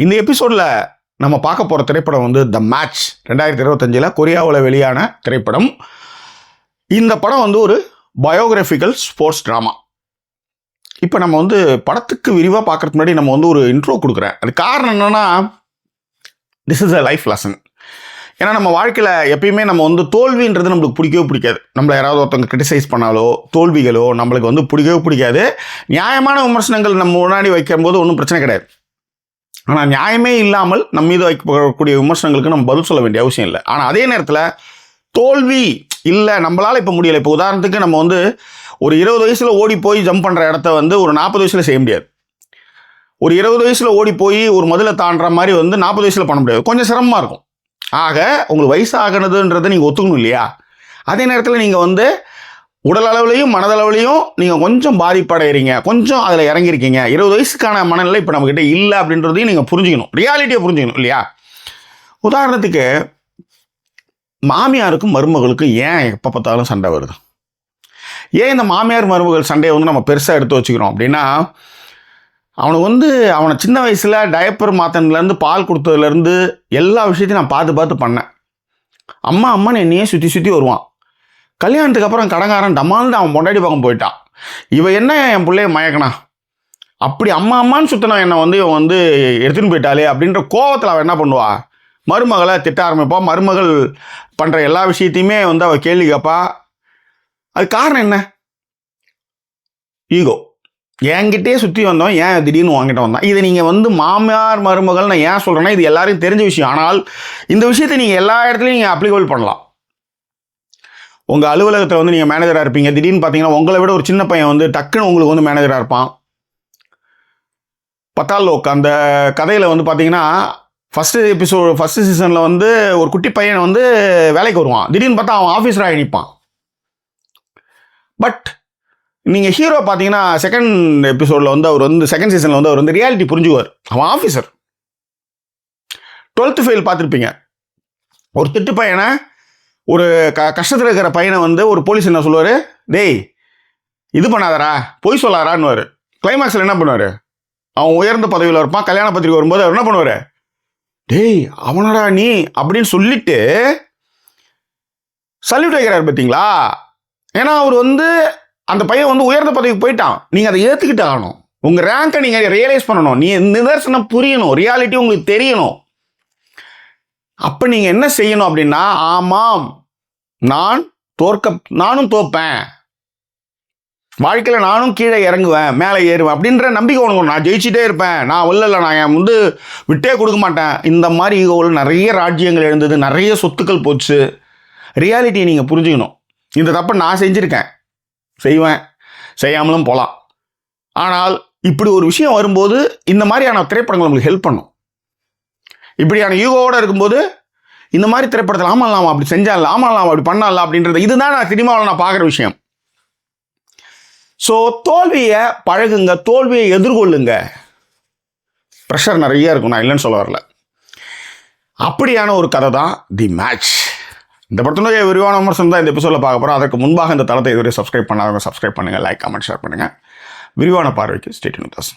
இந்த எபிசோடில் நம்ம பார்க்க போகிற திரைப்படம் வந்து த மேட்ச் 2025 கொரியாவில் வெளியான திரைப்படம். இந்த படம் வந்து ஒரு பயோகிராஃபிக்கல் ஸ்போர்ட்ஸ் ட்ராமா. இப்போ நம்ம வந்து படத்துக்கு விரிவாக பார்க்குறதுக்கு முன்னாடி நம்ம வந்து ஒரு இன்ட்ரோ கொடுக்குறேன். அது காரணம் என்னென்னா, this is a life lesson. ஏன்னா நம்ம வாழ்க்கையில் எப்பயுமே நம்ம வந்து தோல்வின்றது நம்மளுக்கு பிடிக்கவே பிடிக்காது. நம்மளை யாராவது ஒருத்தவங்க கிரிட்டிசைஸ் பண்ணாலோ தோல்விகளோ நம்மளுக்கு வந்து பிடிக்கவே பிடிக்காது. நியாயமான விமர்சனங்கள் நம்ம முன்னாடி வைக்கும்போது ஒன்றும் பிரச்சனை கிடையாது. ஆனால் நியாயமே இல்லாமல் நம்ம மீது வைக்கக்கூடிய விமர்சனங்களுக்கு நம்ம பதில் சொல்ல வேண்டிய அவசியம் இல்லை. ஆனால் அதே நேரத்தில் தோல்வி இல்லை, நம்மளால் இப்போ முடியலை. இப்போ உதாரணத்துக்கு நம்ம வந்து ஒரு 20 வயசில் ஓடி போய் ஜம்ப் பண்ணுற இடத்த வந்து ஒரு 40 வயசில் செய்ய முடியாது. ஒரு 20 வயசில் ஓடி போய் ஒரு முதல்ல தாண்டுற மாதிரி வந்து 40 வயசில் பண்ண முடியாது. கொஞ்சம் சிரமமாக இருக்கும். ஆக உங்களுக்கு வயசாகணுதுன்றதை நீங்கள் ஒத்துக்கணும் இல்லையா? அதே நேரத்தில் நீங்கள் வந்து உடல் அளவுலையும் மனதளவுலையும் நீங்கள் கொஞ்சம் பாதிப்படைகிறீங்க, கொஞ்சம் அதில் இறங்கியிருக்கீங்க. 20 வயசுக்கான மனநிலை இப்போ நம்மக்கிட்ட இல்லை அப்படின்றதையும் நீங்கள் புரிஞ்சுக்கணும், ரியாலிட்டியை புரிஞ்சுக்கணும் இல்லையா? உதாரணத்துக்கு மாமியாருக்கும் மருமகளுக்கும் ஏன் எப்போ பார்த்தாலும் சண்டை வருது? ஏன் இந்த மாமியார் மருமகள் சண்டையை வந்து நம்ம பெருசாக எடுத்து வச்சுக்கிறோம் அப்படின்னா, அவனை சின்ன வயசில் டயப்பர் மாற்றினதுலேருந்து பால் கொடுத்ததுலேருந்து எல்லா விஷயத்தையும் நான் பார்த்து பண்ணேன். அம்மான்னு என்னையே சுற்றி வருவான். கல்யாணத்துக்கு அப்புறம் கடங்காரன் டமால்னு அவன் பொண்டாடி பக்கம் போயிட்டான். இவன் என்ன என் பிள்ளைய மயக்கனா, அப்படி அம்மான்னு சுற்றினா என்னை வந்து இவன் வந்து எடுத்துன்னு போயிட்டாலே அப்படின்ற கோவத்தில் அவன் என்ன பண்ணுவா, மருமகளை திட்ட ஆரம்பிப்பா. மருமகள் பண்ணுற எல்லா விஷயத்தையுமே வந்து அவள் கேள்வி கேட்பா. அது காரணம் என்ன? ஈகோ. என்கிட்டே சுற்றி வந்தோம், ஏன் திடீர்னு வாங்கிட்டு வந்தான்? இதை நீங்கள் வந்து மாமியார் மருமகள் நான் ஏன் சொல்கிறேன்னா, இது எல்லாருக்கும் தெரிஞ்ச விஷயம். ஆனால் இந்த விஷயத்தை நீங்கள் எல்லா இடத்துலையும் நீங்கள் அப்ளிகபிள் பண்ணலாம். உங்கள் அலுவலகத்தில் வந்து நீங்கள் மேனேஜராக இருப்பீங்க. திடீர்னு பார்த்தீங்கன்னா உங்களை விட ஒரு சின்ன பையன் வந்து டக்குன்னு உங்களுக்கு வந்து மேனேஜராக இருப்பான். பத்தாலோக் அந்த கதையில் வந்து பார்த்தீங்கன்னா ஃபஸ்ட்டு சீசனில் வந்து ஒரு குட்டி பையன் வந்து வேலைக்கு வருவான். திடீர்னு பார்த்தா அவன் ஆஃபீஸராக நிற்பான். பட் நீங்கள் ஹீரோ பார்த்தீங்கன்னா செகண்ட் எபிசோடில் வந்து அவர் வந்து செகண்ட் சீசனில் வந்து அவர் வந்து ரியாலிட்டி புரிஞ்சுக்குவார். அவன் ஆஃபீஸர். 12th ஃபெயில் பார்த்துருப்பீங்க. ஒரு திட்டு பையனை, ஒரு கஷ்டத்தில் இருக்கிற பையனை வந்து ஒரு போலீஸ் என்ன சொல்லுவார், டேய் இது பண்ணாதரா, பொய் சொல்லாரான்னுவார். கிளைமேக்ஸில் என்ன பண்ணுவார், அவன் உயர்ந்த பதவியில் இருப்பான். கல்யாண பத்திரிக்கை வரும்போது அவர் என்ன பண்ணுவார், டேய் அவனடா நீ அப்படின்னு சொல்லிட்டு சல்யூட் வைக்கிறார். பார்த்தீங்களா? ஏன்னா அவர் வந்து அந்த பையன் வந்து உயர்ந்த பதவிக்கு போயிட்டான். நீங்கள் அதை ஏற்றுக்கிட்டு ஆகணும். உங்கள் ரேங்கை நீங்கள் ரியலைஸ் பண்ணணும். நீ நிதர்சனம் புரியணும், ரியாலிட்டி உங்களுக்கு தெரியணும். அப்போ நீங்கள் என்ன செய்யணும் அப்படின்னா, ஆமாம் நானும் தோப்பேன், வாழ்க்கையில் நானும் கீழே இறங்குவேன், மேலே ஏறுவேன் அப்படின்ற நம்பிக்கை உனக்கு. நான் ஜெயிச்சுட்டே இருப்பேன், நான் இல்லை நான் என் வந்து விட்டே கொடுக்க மாட்டேன். இந்த மாதிரி ஈகோவில் நிறைய ராஜ்யங்கள் எழுந்தது, நிறைய சொத்துக்கள் போச்சு. ரியாலிட்டியை நீங்கள் புரிஞ்சுக்கணும். இந்த தப்பை நான் செஞ்சுருக்கேன், செய்வேன், செய்யாமலும் போகலாம். ஆனால் இப்படி ஒரு விஷயம் வரும்போது இந்த மாதிரியான திரைப்படங்கள் உங்களுக்கு ஹெல்ப் பண்ணும். இப்படியான ஈகோவோடு இருக்கும்போது இந்த மாதிரி திரைப்படத்தில் ஆமாம் அப்படி செஞ்சால, ஆமாம் அப்படி பண்ணால அப்படின்றது, இதுதான் நான் சினிமாவில் நான் பார்க்குற விஷயம். ஸோ தோல்வியை பழகுங்க, தோல்வியை எதிர்கொள்ளுங்க. ப்ரெஷர் நிறைய இருக்கும், நான் இல்லைன்னு சொல்ல வரல. அப்படியான ஒரு கதை தான் தி மேட்ச். இந்த படத்தினுடைய விரிவான விமர்சனம் தான் இந்த எபிசோடில் பார்க்க போகிறோம். அதற்கு முன்பாக இந்த தளத்தை இதுவரை சப்ஸ்கிரைப் பண்ணாதவங்க சப்ஸ்கிரைப் பண்ணுங்கள், லைக் கமெண்ட் ஷேர் பண்ணுங்கள். விரிவான பார்வைக்கு stay tune with us.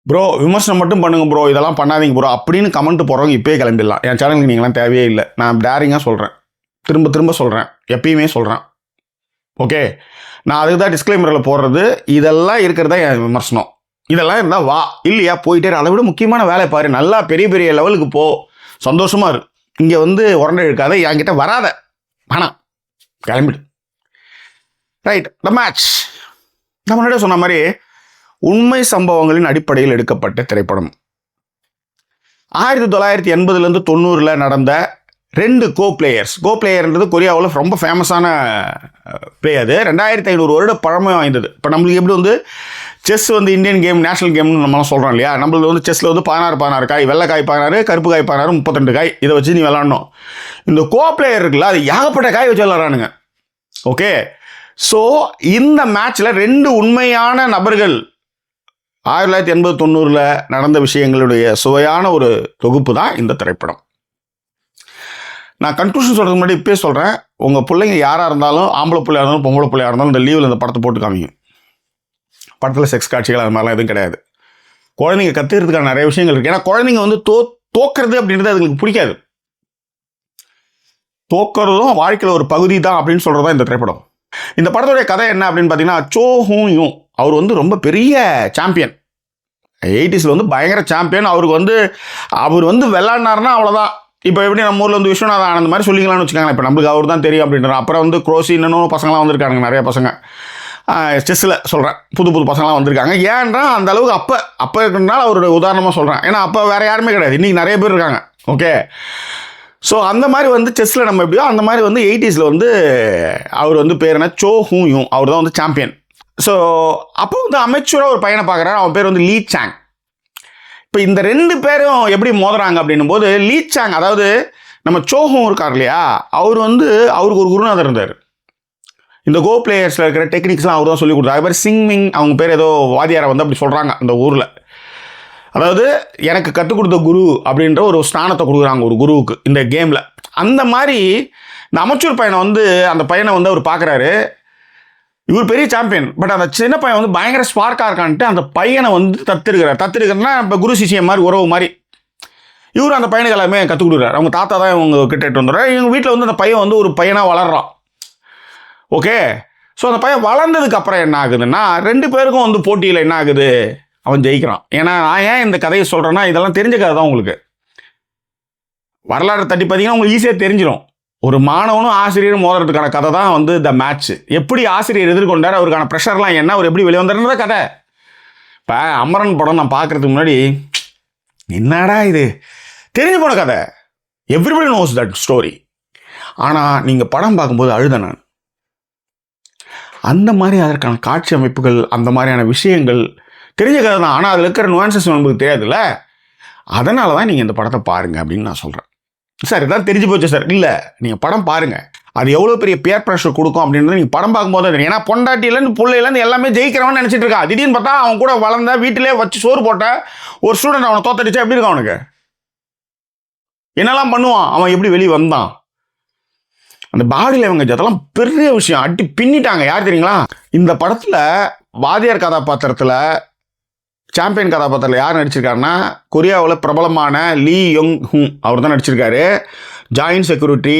Bro விமர்சனம் மட்டும் பண்ணுங்க ப்ரோ, இதெல்லாம் பண்ணாதீங்க ப்ரோ அப்படின்னு கமெண்ட் போடுறவங்க இப்போயே கிளம்பிடலாம். என் சேனலுக்கு நீங்களாம் தேவையே இல்லை. நான் டேரிங்காக சொல்கிறேன், திரும்ப சொல்கிறேன், எப்பயுமே சொல்கிறேன். ஓகே, நான் அதுக்கு தான் டிஸ்க்ளைமரில் போடுறது. இதெல்லாம் இருக்கிறதா என் விமர்சனம். இதெல்லாம் இருந்தால் வா, இல்லையா போயிட்டே. அதை விட முக்கியமான வேலை பாரு, நல்லா பெரிய லெவலுக்கு போ, சந்தோஷமாக இரு. இங்கே வந்து உரண்டை இருக்காத, என்கிட்ட வராத, வேணாம், கிளம்பிடு. Right, the match. நான் முன்னாடியே சொன்ன மாதிரி உண்மை சம்பவங்களின் அடிப்படையில் எடுக்கப்பட்ட திரைப்படம். 1980 to 90 நடந்த 2 கோ பிளேயர்ன்றது கொரியாவில் ரொம்ப ஃபேமஸான பிளே. அது 2500 வருட பழமை வாய்ந்தது. இப்போ நம்மளுக்கு எப்படி வந்து செஸ் வந்து இந்தியன் கேம், நேஷனல் கேம்னு நம்மளாம் சொல்கிறோம் இல்லையா? நம்மளுக்கு வந்து செஸ்ஸில் வந்து 16 காய், வெள்ளை காய் 16, கருப்பு காய் 16, 32 காய், இதை வச்சு நீ விளாடணும். இந்த கோ பிளேயர் இருக்குல்ல, அது ஏகப்பட்ட காய் வச்சு விளாட்றானுங்க. ஓகே, ஸோ இந்த மேட்ச்சில் 2 உண்மையான நபர்கள் 1980-90 நடந்த விஷயங்களுடைய சுவையான ஒரு தொகுப்பு தான் இந்த திரைப்படம். நான் கன்க்ளூஷன் சொல்கிறதுக்கு முன்னாடி இப்போயே சொல்கிறேன், உங்கள் பிள்ளைங்க யாராக இருந்தாலும், ஆம்பளை பிள்ளையாக இருந்தாலும் பொம்பளை பிள்ளையாக இருந்தாலும், இந்த லீவில் இந்த படத்தை போட்டு காமிங்க. படத்தில் செக்ஸ் காட்சிகள் அது மாதிரிலாம் எதுவும் கிடையாது. குழந்தைங்க கற்றுக்கிறதுக்கான நிறைய விஷயங்கள் இருக்குது. ஏன்னா குழந்தைங்க வந்து தோக்கிறது அப்படின்றது அதுங்களுக்கு பிடிக்காது. தோக்கிறதும் வாழ்க்கையில் ஒரு பகுதி தான் அப்படின்னு சொல்கிறது தான் இந்த திரைப்படம். இந்த படத்துடைய கதை என்ன அப்படின்னு பார்த்தீங்கன்னா, சோ ஹூ யூங் அவர் வந்து ரொம்ப பெரிய சாம்பியன். 80s வந்து பயங்கர சாம்பியன். அவர் வந்து விளையாடினார்னா அவ்வளோதான். இப்போ எப்படி நம்ம ஊரில் வந்து விஸ்வநாத ஆனந்த் மாதிரி சொல்லிக்கலாம்னு வச்சுக்காங்க. இப்போ நம்மளுக்கு அவர் தான் தெரியும் அப்படின்ற. அப்புறம் வந்து குரோசி இன்னும் பசங்களாம் வந்திருக்காங்க, நிறைய பசங்க செஸ்ஸில் சொல்கிறேன், புது பசங்களாம் வந்திருக்காங்க. ஏன்னா அந்த அளவுக்கு அப்போ இருக்கிறதுனால அவருடைய உதாரணமாக சொல்கிறேன். ஏன்னா அப்போ வேறு யாருமே கிடையாது, இன்றைக்கி நிறைய பேர் இருக்காங்க. ஓகே, ஸோ அந்த மாதிரி வந்து செஸ்ஸில் நம்ம எப்படியோ அந்த மாதிரி வந்து 80s வந்து அவர் வந்து பேர் என்ன, சோ ஹூ யூங், அவர் தான் வந்து சாம்பியன். ஸோ அப்போ வந்து அமைச்சராக ஒரு பையனை பார்க்குறாரு, அவன் பேர் வந்து லீ சாங். இப்போ இந்த 2 பேரும் எப்படி மோதுறாங்க அப்படின்னும் போது, லீ சாங் அதாவது நம்ம சோஹூ இருக்கார் இல்லையா, அவருக்கு ஒரு குருநாதர் இருந்தார். இந்த கோ பிளேயர்ஸில் இருக்கிற டெக்னிக்ஸ்லாம் அவர் தான் சொல்லிக் கொடுத்தாரு. அது மாதிரி சிங்மிங் அவங்க பேர் ஏதோ வாதியாரை வந்து அப்படி சொல்கிறாங்க அந்த ஊரில். அதாவது எனக்கு கற்றுக் கொடுத்த குரு அப்படின்ற ஒரு ஸ்தானத்தை கொடுக்குறாங்க ஒரு குருவுக்கு இந்த கேமில். அந்த மாதிரி இந்த அமைச்சர் பையனை வந்து அந்த பையனை வந்து அவர் பார்க்குறாரு. இவர் பெரிய சாம்பியன், பட் அந்த சின்ன பையன் வந்து பயங்கர ஸ்பார்க்காக இருக்கான்ட்டு அந்த பையனை வந்து தத்துருக்கிறன்னா இப்போ குரு சிஷியம் மாதிரி உறவு மாதிரி இவர் அந்த பையனுக்கு எல்லாமே கற்றுக் கொடுக்குறாரு. அவங்க தாத்தா தான் இவங்க கிட்ட வந்துடுறாரு. இவங்க வீட்டில் வந்து அந்த பையன் வந்து ஒரு பையனாக வளர்றான். ஓகே, ஸோ அந்த பையன் வளர்ந்ததுக்கு அப்புறம் என்ன ஆகுதுன்னா, 2 பேருக்கும் வந்து போட்டியில் என்ன ஆகுது, அவன் ஜெயிக்கிறான். ஏன்னா நான் ஏன் இந்த கதையை சொல்கிறேன்னா, இதெல்லாம் தெரிஞ்ச கதை தான். உங்களுக்கு வரலாறு தட்டி பார்த்தீங்கன்னா உங்களுக்கு ஈஸியாக தெரிஞ்சிடும். ஒரு மாணவனும் ஆசிரியரும் மோதுறதுக்கான கதை தான் வந்து த மேட்ச். எப்படி ஆசிரியர் எதிர்கொண்டார், அவருக்கான ப்ரெஷர்லாம் என்ன, அவர் எப்படி வெளியே வந்தாருன்ற கதை. இப்போ அமரன் படம் நான் பார்க்குறதுக்கு முன்னாடி என்னடா இது தெரிஞ்சு போன கதை, எவ்ரிபடி நோஸ் தட் ஸ்டோரி. ஆனால் நீங்கள் படம் பார்க்கும்போது அழுத நான். அந்த மாதிரி அதற்கான காட்சி அமைப்புகள், அந்த மாதிரியான விஷயங்கள் தெரிஞ்ச கதை தான். ஆனால் அதில் இருக்கிற நுவான்சஸ் உங்களுக்கு தெரியாதுல்ல. அதனால தான் நீங்கள் இந்த படத்தை பாருங்கள் அப்படின்னு நான் சொல்கிறேன். சார் இதான் தெரிஞ்சு போச்சு சார், இல்லை, நீங்கள் படம் பாருங்கள். அது எவ்வளோ பெரிய பியர் ப்ரெஷர் கொடுக்கும் அப்படின்றது நீங்கள் படம் பார்க்கும்போது தான் தெரியும். ஏன்னா பொண்டாட்டிலேருந்து பிள்ளையிலேருந்து எல்லாமே ஜெயிக்கிறவன்னு நினச்சிட்டு இருக்கா. திடீர்னு பார்த்தா அவன் கூட வளர்ந்த வீட்டிலே வச்சு சோறு போட்ட ஒரு ஸ்டூடெண்ட் அவனை தோத்தடிச்சா எப்படி இருக்கும், அவனுக்கு என்னெல்லாம் பண்ணுவான், அவன் எப்படி வெளியே வந்தான், அந்த பாடி லாங்குவேஜ் அதெல்லாம் பெரிய விஷயம். அடி பின்னிட்டாங்க. யார் தெரியுங்களா, இந்த படத்தில் வாதியார் கதாபாத்திரத்தில் சாம்பியன் கதாபாத்திரத்தில் யார் நடிச்சிருக்காருன்னா, கொரியாவில் பிரபலமான லீ யோங் ஹூ அவர் தான் நடிச்சிருக்காரு. Join security,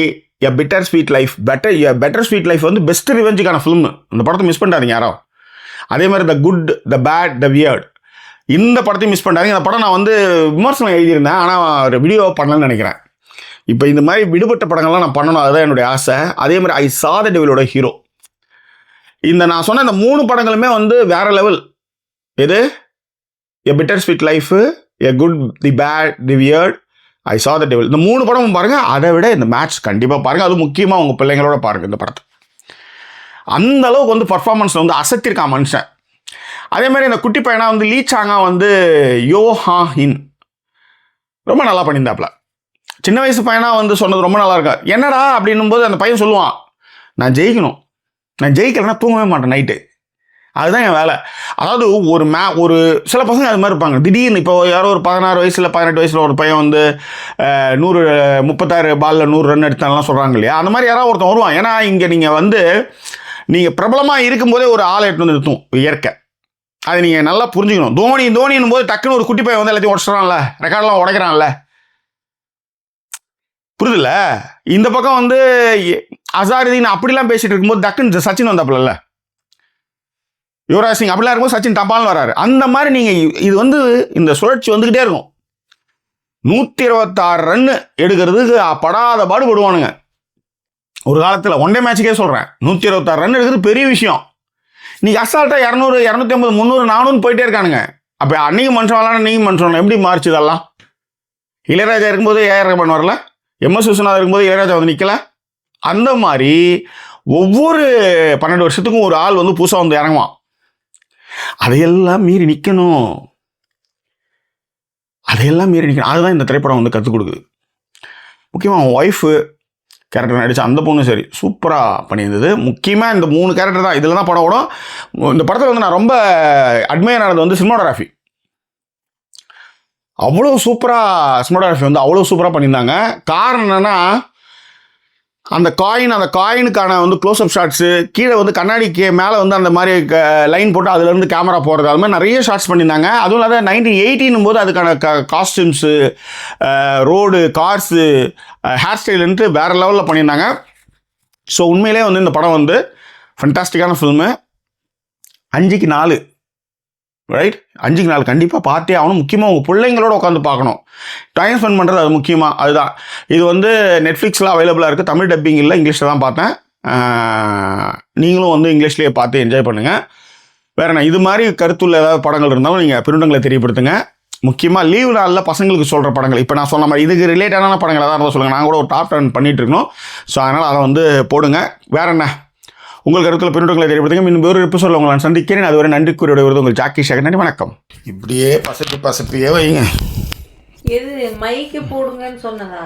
a bitter sweet life. Better sweet life வந்து பெஸ்ட் ரிவெஞ்சுக்கான ஃபிலிம். இந்த படத்தை மிஸ் பண்ணிட்டாதீங்க யாரோ. அதே மாதிரி the good, the bad, the weird, இந்த படத்தையும் மிஸ் பண்ணிட்டாங்க. இந்த படம் நான் வந்து விமர்சனம் எழுதியிருந்தேன், ஆனால் ஒரு வீடியோ பண்ணலன்னு நினைக்கிறேன். இப்போ இந்த மாதிரி விடுபட்ட படங்கள்லாம் நான் பண்ணணும், அதுதான் என்னுடைய ஆசை. அதே மாதிரி ஐ சா த டெவிலோட ஹீரோ. இந்த நான் சொன்ன இந்த 3 படங்களுமே வந்து வேற லெவல். எது, a bitter sweet life, a good, the bad, the weird, I saw the devil. இந்த 3 படமும் பாருங்கள். அதை விட இந்த மேட்ச் கண்டிப்பாக பாருங்கள். அது முக்கியமாக உங்கள் பிள்ளைங்களோட பாருங்கள் இந்த படத்தை. அந்த அளவுக்கு வந்து பர்ஃபார்மன்ஸில் வந்து அசத்திருக்கான் மனுஷன். அதே மாதிரி இந்த குட்டி பையனா வந்து லீ சாங்கா வந்து யோ ஹா ஹின் ரொம்ப நல்லா பண்ணியிருந்தாப்புல. சின்ன வயசு பையனாக வந்து சொன்னது ரொம்ப நல்லா இருக்கா. என்னடா அப்படின்னும் போது அந்த பையன் சொல்லுவான், நான் ஜெயிக்கணும், நான் ஜெயிக்கலைன்னா தூங்கவே மாட்டேன் நைட்டு, அதுதான் என் வேலை. அதாவது ஒரு சில பசங்க அது மாதிரி இருப்பாங்க. திடீர்னு இப்போ யாரோ ஒரு 16 வயசில் 18 வயசில் ஒரு பையன் வந்து 36 பாலில் 100 ரன் எடுத்தாலாம் சொல்கிறாங்க இல்லையா, அந்த மாதிரி யாராவது ஒருத்தன் வருவான். ஏன்னா இங்கே நீங்கள் பிரபலமாக இருக்கும்போதே ஒரு ஆளை எடுத்து வந்து நிறுத்தும் இயற்கை. அதை நீங்கள் நல்லா புரிஞ்சுக்கணும். தோனின்னும் போது டக்குன்னு ஒரு குட்டி பையன் வந்து எல்லாத்தையும் உடச்சிட்றான்ல, ரெக்கார்டெலாம் உடைக்கிறான்ல, புரியுதுல்ல. இந்த பக்கம் வந்து அசாருதீன் அப்படிலாம் பேசிட்டு இருக்கும்போது டக்குன்னு சச்சின் வந்தாப்புல, யுவராஜ் சிங் அப்படிலாம் இருக்கும்போது சச்சின் தப்பாலும் வராரு. அந்த மாதிரி நீங்கள் இது வந்து இந்த சுழற்சி வந்துக்கிட்டே இருக்கும். 126 ரன்னு எடுக்கிறதுக்கு படாத பாடுபடுவானுங்க ஒரு காலத்தில். ஒன் டே மேட்சுக்கே சொல்கிறேன், 126 ரன் எடுக்கிறது பெரிய விஷயம். நீ அசால்ட்டாக 200, 250, 300, 400 போயிட்டே இருக்கானுங்க. அப்போ அன்னைக்கு மனுஷன் வரலாம், இன்னைக்கு மனுஷன் எப்படி மாறிச்சு இதெல்லாம்? இளையராஜா இருக்கும்போது ஏஆர் ரஹ்மான் வரல, எம்எஸ் விஸ்வநாதன் இருக்கும்போது இளையராஜா வந்து நிற்கல. அந்த மாதிரி ஒவ்வொரு 12 வருஷத்துக்கும் ஒரு ஆள் வந்து புதுசாக வந்து இறங்குவான். அதையெல்லாம் மீறி நிற்கணும், அதுதான் இந்த திரைப்படம் வந்து கற்றுக் கொடுக்குது. முக்கியமாக அவன் ஒய்ஃபு, கேரக்டர் நடித்த அந்த பொண்ணு சரி சூப்பராக பண்ணியிருந்தது. முக்கியமாக இந்த 3 கேரக்டர் தான் இதில் தான் படம் ஓடும். இந்த படத்தில் வந்து நான் ரொம்ப அட்மையர் ஆனது வந்து சினிமாட்டோகிராஃபி. அவ்வளோ சூப்பராக சினிமாட்டோகிராஃபி வந்து அவ்வளோ சூப்பராக பண்ணியிருந்தாங்க. காரணம் என்னென்னா அந்த காயினுக்கான வந்து க்ளோஸ்அப் ஷாட்ஸு, கீழே வந்து கண்ணாடிக்கு மேலே வந்து அந்த மாதிரி லைன் போட்டு அதுலேருந்து கேமரா போகிறது, அது மாதிரி நிறைய ஷாட்ஸ் பண்ணியிருந்தாங்க. அதுவும் இல்லாத 1980 போது அதுக்கான காஸ்டியூம்ஸு, ரோடு, கார்ஸு, ஹேர் ஸ்டைலுன்ட்டு வேறு லெவலில் பண்ணியிருந்தாங்க. ஸோ உண்மையிலே வந்து இந்த படம் வந்து ஃபண்டாஸ்டிக்கான ஃபில்மு. 5க்கு 4 ரைட், 5க்கு 4 கண்டிப்பாக பார்த்தே ஆகணும். முக்கியமாக உங்கள் பிள்ளைங்களோட உட்காந்து பார்க்கணும், டைம் ஸ்பெண்ட் பண்ணுறது அது முக்கியமாக. அதுதான் இது வந்து நெட்ஃப்ளிக்ஸில் அவைலபிளாக இருக்குது. தமிழ் டப்பிங் இல்லை, இங்கிலீஷில் தான் பார்த்தேன். நீங்களும் வந்து இங்கிலீஷ்லேயே பார்த்து என்ஜாய் பண்ணுங்கள். வேறு என்ன இது மாதிரி கருத்துள்ள ஏதாவது படங்கள் இருந்தாலும் நீங்கள் பெருண்டங்களை தெரியப்படுத்துங்க. முக்கியமாக லீவ் நாளில் பசங்களுக்கு சொல்கிற படங்கள், இப்போ நான் சொன்ன மாதிரி இதுக்கு ரிலேட்டடான படங்கள் எதாவது இருந்தால் சொல்லுங்கள். நான் கூட ஒரு டாப் 10 பண்ணிகிட்டு இருக்கணும். ஸோ அதனால் அதை வந்து போடுங்க. வேறு என்ன உங்கள் கருத்தில் பெருண்டங்களை தெரியப்படுத்துங்க. இன்னும் வேறு எபிசோடில் உங்களை நான் சந்திக்கிறேன். அதுவரை நன்றி கூறிய வருது உங்கள் ஜாக்கி சேகர். நன்றி, வணக்கம். இப்படியே பசப்பியே வைங்க. எது மைக்கு போடுங்கன்னு சொன்னதா?